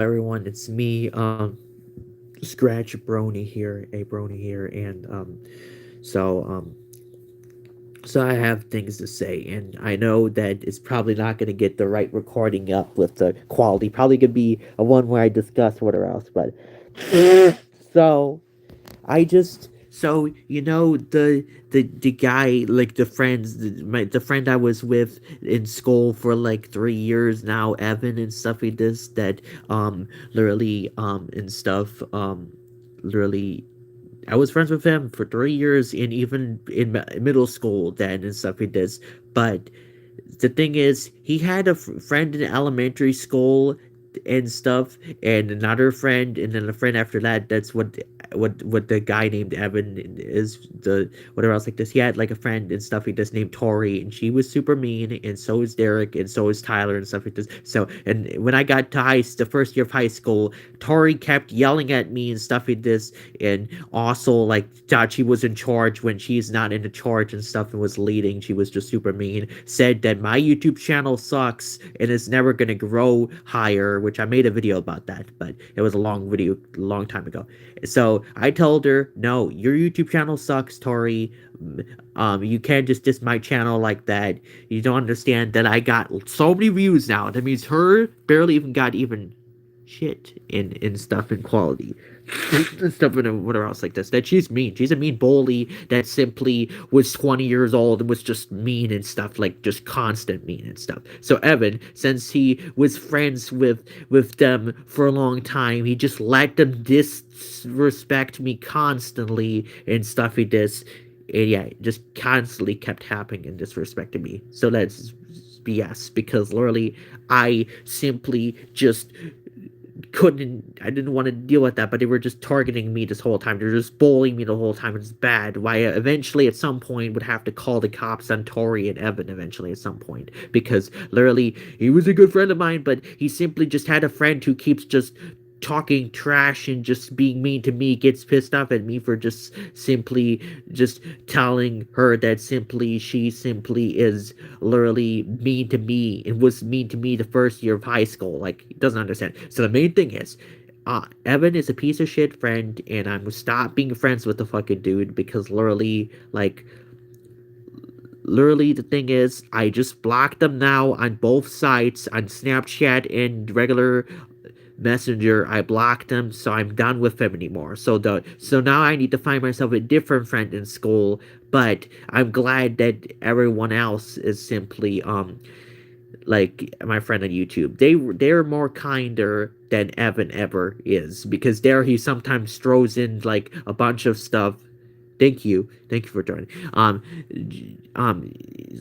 everyone, it's me, Scratch Brony here, a Brony here, and so so I have things to say, and I know that it's probably not going to get the right recording up with the quality. Probably gonna be a one where I discuss whatever else, but so the guy, like the friend I was with in school for like 3 years now, Evan and stuff like this, that literally and stuff literally I was friends with him for 3 years, and even in middle school then and stuff like this. But the thing is, he had a friend in elementary school and stuff, and another friend, and then a friend after that. That's what the guy named Evan is, the whatever else like this. He had like a friend and stuff like this named Tori, and she was super mean, and so is Derek, and so is Tyler and stuff like this. So, and when I got to the first year of high school, Tori kept yelling at me and stuff like this, and also like thought she was in charge when she's not in the charge and stuff, and was leading. She was just super mean. Said that my YouTube channel sucks and is never gonna grow higher, which I made a video about that, but it was a long video, a long time ago. So I told her, no, your YouTube channel sucks, Tori. You can't just diss my channel like that. You don't understand that I got so many views now. That means her barely even got even shit in stuff in quality. And stuff and whatever else like this. That she's mean. She's a mean bully that simply was 20 years old and was just mean and stuff, like just constant mean and stuff. So Evan, since he was friends with them for a long time, he just let them disrespect me constantly and stuff he does. And yeah, just constantly kept happening and disrespecting me. So that's BS, because literally I simply just I didn't want to deal with that, but they were just targeting me this whole time. They're just bullying me the whole time. It's bad. Why eventually at some point would have to call the cops on Tori and Evan eventually at some point, because literally he was a good friend of mine, but he simply just had a friend who keeps just talking trash and just being mean to me, gets pissed off at me for just simply just telling her that simply she simply is literally mean to me and was mean to me the first year of high school. Like, he doesn't understand. So the main thing is, Evan is a piece of shit friend, and I'm gonna stop being friends with the fucking dude, because literally the thing is, I just blocked them now on both sites, on Snapchat and regular Messenger. I blocked him, so I'm done with him anymore. So now I need to find myself a different friend in school. But I'm glad that everyone else is simply like my friend on YouTube. They're more kinder than Evan ever is, because there he sometimes throws in like a bunch of stuff. Thank you for joining. Um,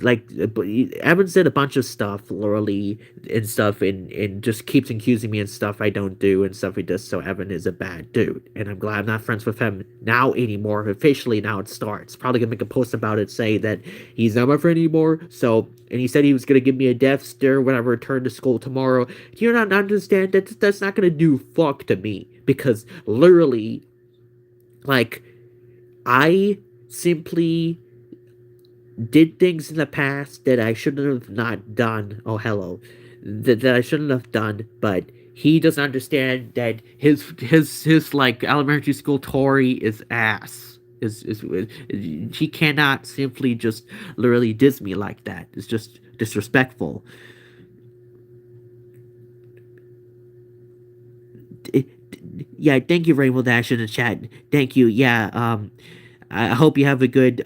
like Evan said a bunch of stuff, literally, and stuff, and just keeps accusing me and stuff I don't do and stuff he does. So Evan is a bad dude, and I'm glad I'm not friends with him now anymore. Officially, now it starts. Probably gonna make a post about it, say that he's not my friend anymore. So, and he said he was gonna give me a death stare when I return to school tomorrow. Do you not understand that that's not gonna do fuck to me? Because literally, like, I simply did things in the past that I shouldn't have not done. Oh, hello. That I shouldn't have done, but he doesn't understand that his like elementary school Tory is ass. Is he cannot simply just literally diss me like that. It's just disrespectful. It, yeah, thank you, Rainbow Dash, in the chat. Thank you. Yeah, I hope you have a good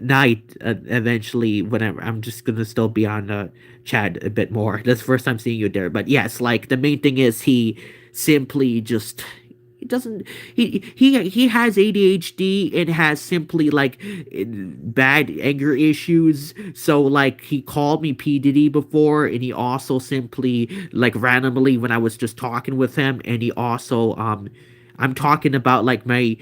night eventually. Whenever I'm just gonna still be on chat a bit more. That's the first time seeing you there. But yes, like the main thing is he simply just he doesn't he has ADHD and has simply like bad anger issues. So like he called me P Diddy before, and he also simply like randomly when I was just talking with him, and he also I'm talking about like my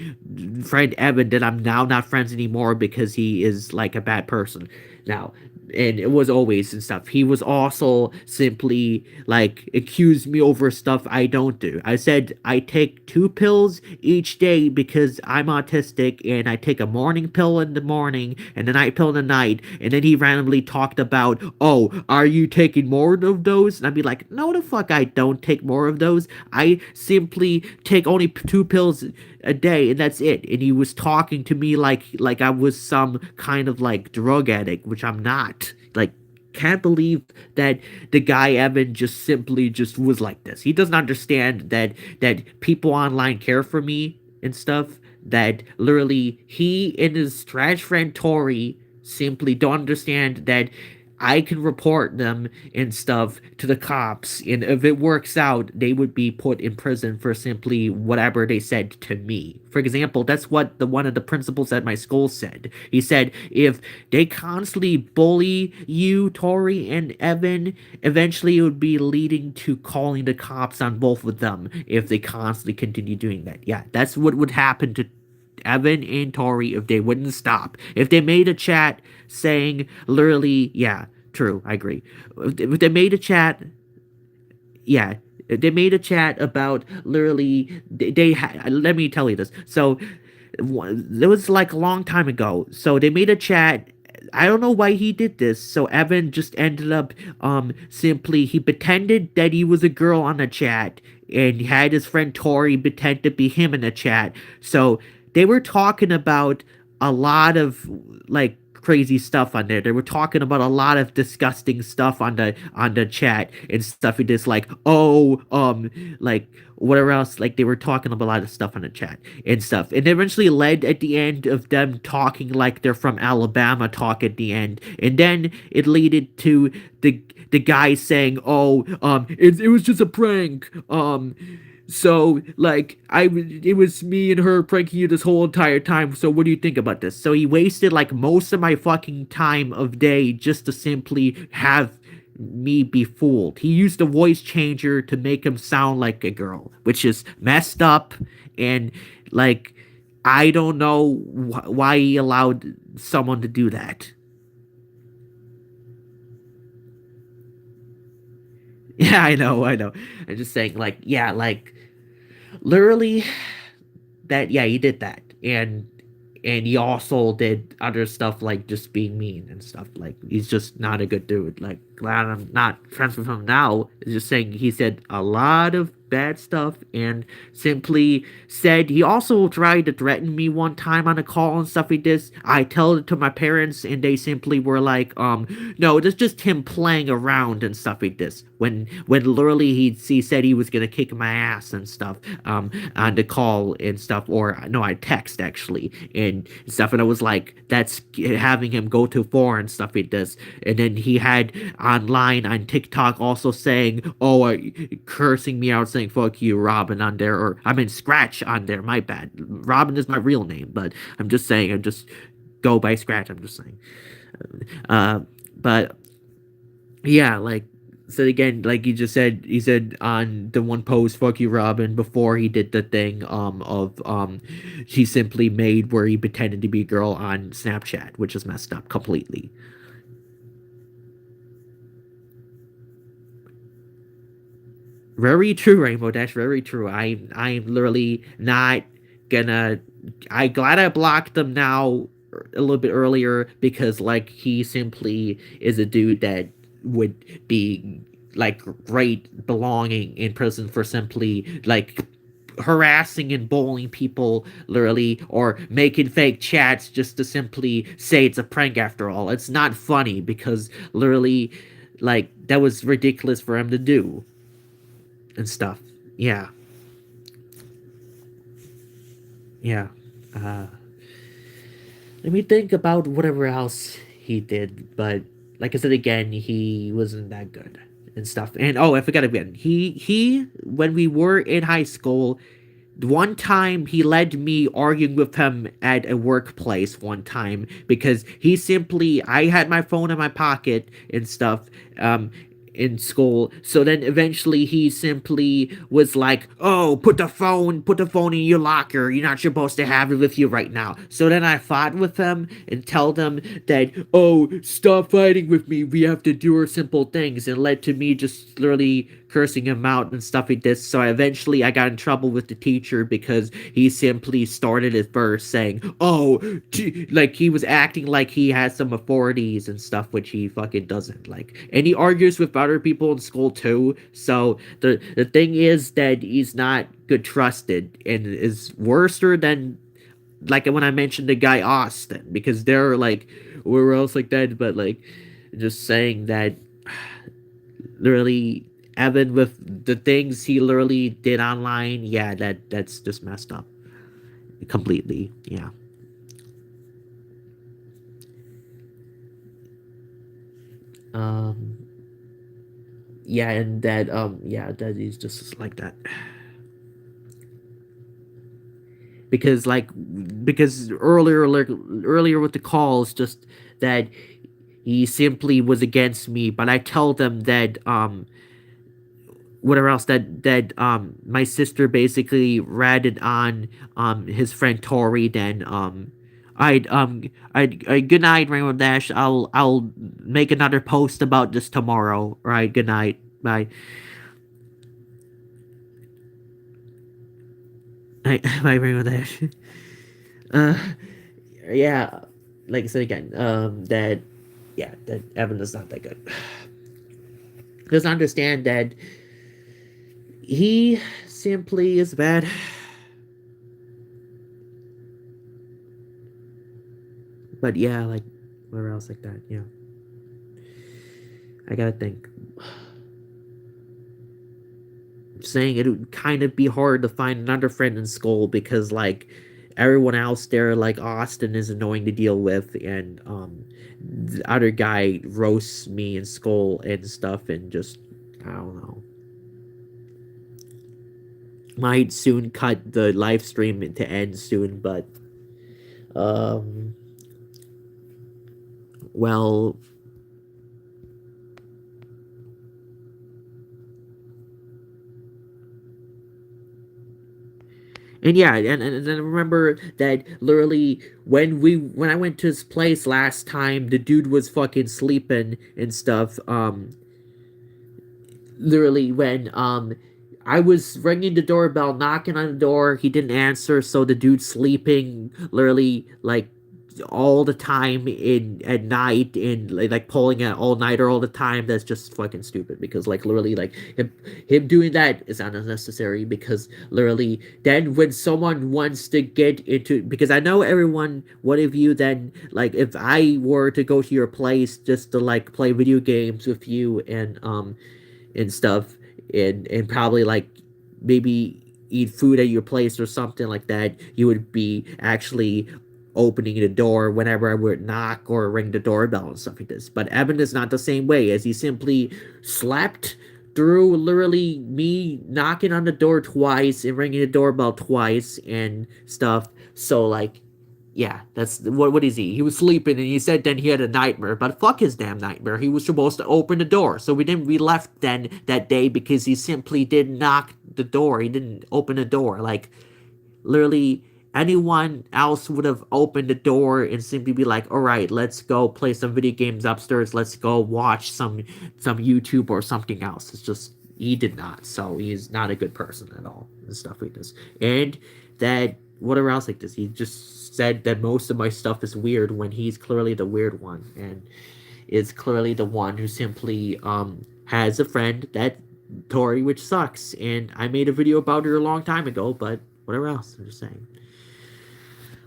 friend Evan that I'm now not friends anymore because he is like a bad person. now, and it was always and stuff. He was also simply like accused me over stuff I don't do. I said I take 2 pills each day because I'm autistic, and I take a morning pill in the morning and a night pill in the night. And then he randomly talked about, oh, are you taking more of those? And I'd be like, no, the fuck, I don't take more of those. I simply take only 2 pills a day, and that's it. And he was talking to me like I was some kind of like drug addict, which I'm not. Like, can't believe that the guy Evan just simply just was like this. He doesn't understand that people online care for me and stuff. That literally he and his trash friend Tori simply don't understand that I can report them and stuff to the cops, and if it works out, they would be put in prison for simply whatever they said to me. For example, that's what the one of the principals at my school said. He said, if they constantly bully you, Tori, and Evan, eventually it would be leading to calling the cops on both of them if they constantly continue doing that. Yeah, that's what would happen to Evan and Tori if they wouldn't stop. If they made a chat saying literally, yeah, true, I agree. If they made a chat, yeah, they made a chat about literally, let me tell you this. So it was like a long time ago. So they made a chat. I don't know why he did this. So Evan just ended up simply he pretended that he was a girl on the chat, and had his friend Tori pretend to be him in the chat. So they were talking about a lot of like crazy stuff on there. They were talking about a lot of disgusting stuff on the chat and stuff. It is like, oh, like whatever else. Like they were talking about a lot of stuff on the chat and stuff. And it eventually led at the end of them talking like they're from Alabama talk at the end. And then it led to the guy saying, oh, it was just a prank. So, like, it was me and her pranking you this whole entire time. So, what do you think about this? So, he wasted, like, most of my fucking time of day just to simply have me be fooled. He used a voice changer to make him sound like a girl, which is messed up. And, like, I don't know why he allowed someone to do that. Yeah, I know, I know. I'm just saying, like, yeah, like, literally that yeah he did that, and he also did other stuff like just being mean and stuff. Like he's just not a good dude. Like, glad I'm not friends with him now. It's just saying he said a lot of bad stuff, and simply said he also tried to threaten me one time on a call and stuff. He did. I told it to my parents, and they simply were like, no, it's just him playing around and stuff like this. When literally he said he was gonna kick my ass and stuff on the call and stuff, or no, I text actually and stuff, and I was like, that's having him go to foreign stuff like this. And then he had online on TikTok also saying, oh, cursing me out, saying fuck you, Robin, on there, or I mean Scratch on there. My bad. Robin is my real name, but I'm just saying, I just go by Scratch. I'm just saying. Uh, but yeah, like so again, like he said on the one post, "Fuck you, Robin," before he did the thing of he simply made where he pretended to be a girl on Snapchat, which is messed up completely. Very true, Rainbow Dash. Very true. I'm literally not gonna. I glad I blocked them now a little bit earlier, because like he simply is a dude that would be like great belonging in prison for simply like harassing and bullying people literally, or making fake chats just to simply say it's a prank. After all, it's not funny because literally like that was ridiculous for him to do and stuff. Yeah, yeah. Uh, Let me think about whatever else he did, but like I said again, he wasn't that good and stuff. And oh, I forgot again. He when we were in high school, one time he led me arguing with him at a workplace one time because he simply I had my phone in my pocket and stuff. in school. So then eventually he simply was like, "Oh, put the phone in your locker. You're not supposed to have it with you right now." So then I fought with him and tell them that, "Oh, stop fighting with me. We have to do our simple things," and led to me just literally cursing him out and stuff like this. So eventually I got in trouble with the teacher because he simply started it first saying, "Oh," like he was acting like he has some authorities and stuff, which he fucking doesn't. Like, and he argues with other people in school too. So the thing is that he's not good trusted and is worser than, like, when I mentioned the guy Austin, because they're like, where else like that, but like, just saying that literally Evan with the things he literally did online, yeah, that's just messed up completely. Yeah. Um yeah, and that yeah, that is just like that. Because like, because earlier with the calls, just that he simply was against me, but I tell them that whatever else, that my sister basically ratted on his friend Tori. Then I good night, Rainbow Dash. I'll make another post about this tomorrow. All right, good night. Bye. Bye, Rainbow Dash. uh yeah, like I said again, that, yeah, that Evan is not that good. Doesn't understand that he simply is bad. But yeah, like, where else like that? Yeah, I gotta think. Saying it would kind of be hard to find another friend in school because like everyone else there, like Austin, is annoying to deal with, and the other guy roasts me in school and stuff, and just, I don't know. Might soon cut the live stream to end soon, but um well, and yeah, and then remember that literally when I went to his place last time, the dude was fucking sleeping and stuff. Literally when I was ringing the doorbell, knocking on the door, he didn't answer, so the dude sleeping literally like all the time in at night, and like pulling an all nighter all the time. That's just fucking stupid, because like literally like him doing that is unnecessary, because literally then when someone wants to get into, because I know everyone, what if you then, like, if I were to go to your place just to like play video games with you and stuff, and probably like maybe eat food at your place or something like that, you would be actually opening the door whenever I would knock or ring the doorbell and stuff like this. But Evan is not the same way, as he simply slept through literally me knocking on the door twice and ringing the doorbell twice and stuff. So like, yeah, that's what is he? He was sleeping and he said then he had a nightmare, but fuck his damn nightmare. He was supposed to open the door. So we left then that day because he simply didn't knock the door. He didn't open the door. Like, literally anyone else would have opened the door and simply be like, "All right, let's go play some video games upstairs. Let's go watch some YouTube or something else." It's just he did not. So he's not a good person at all and stuff like this. And that whatever else like this, he just said that most of my stuff is weird when he's clearly the weird one, and is clearly the one who simply has a friend that Tori, which sucks. And I made a video about her a long time ago, but whatever else, I'm just saying.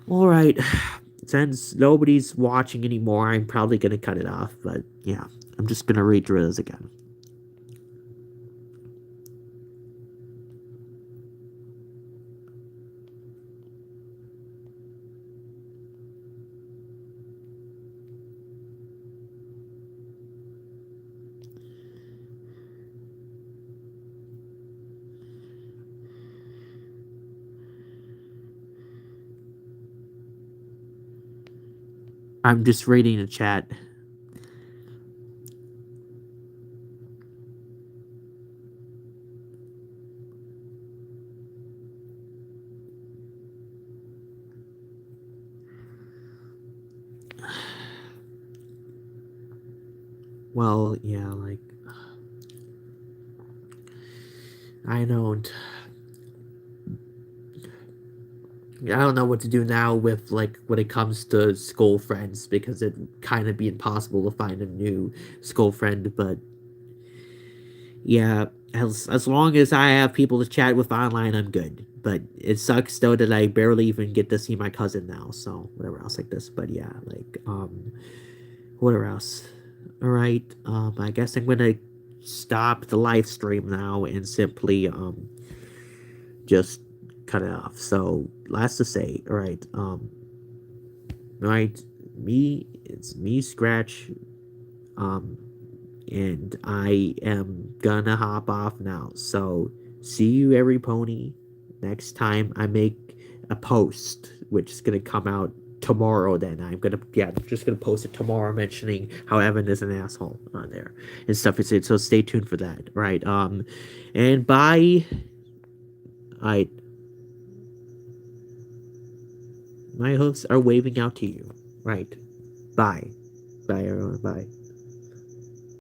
All right, since nobody's watching anymore, I'm probably gonna cut it off. But yeah, I'm just gonna read through this again. I'm just reading the chat. Well, yeah, like I don't I don't know what to do now with like when it comes to school friends because it kind of be impossible to find a new school friend. But yeah, as long as I have people to chat with online, I'm good. But it sucks though that I barely even get to see my cousin now. So whatever else like this. But yeah, like whatever else. All right. I guess I'm gonna stop the live stream now and simply just cut it off. So last to say, all right. Right, it's me, Scratch. Um, and I am gonna hop off now. So see you, every pony, next time I make a post, which is gonna come out tomorrow. Then I'm gonna just gonna post it tomorrow, mentioning how Evan is an asshole on there and stuff. So stay tuned for that. Right. And bye. I My hooves are waving out to you. Right. Bye. Bye, everyone. Bye.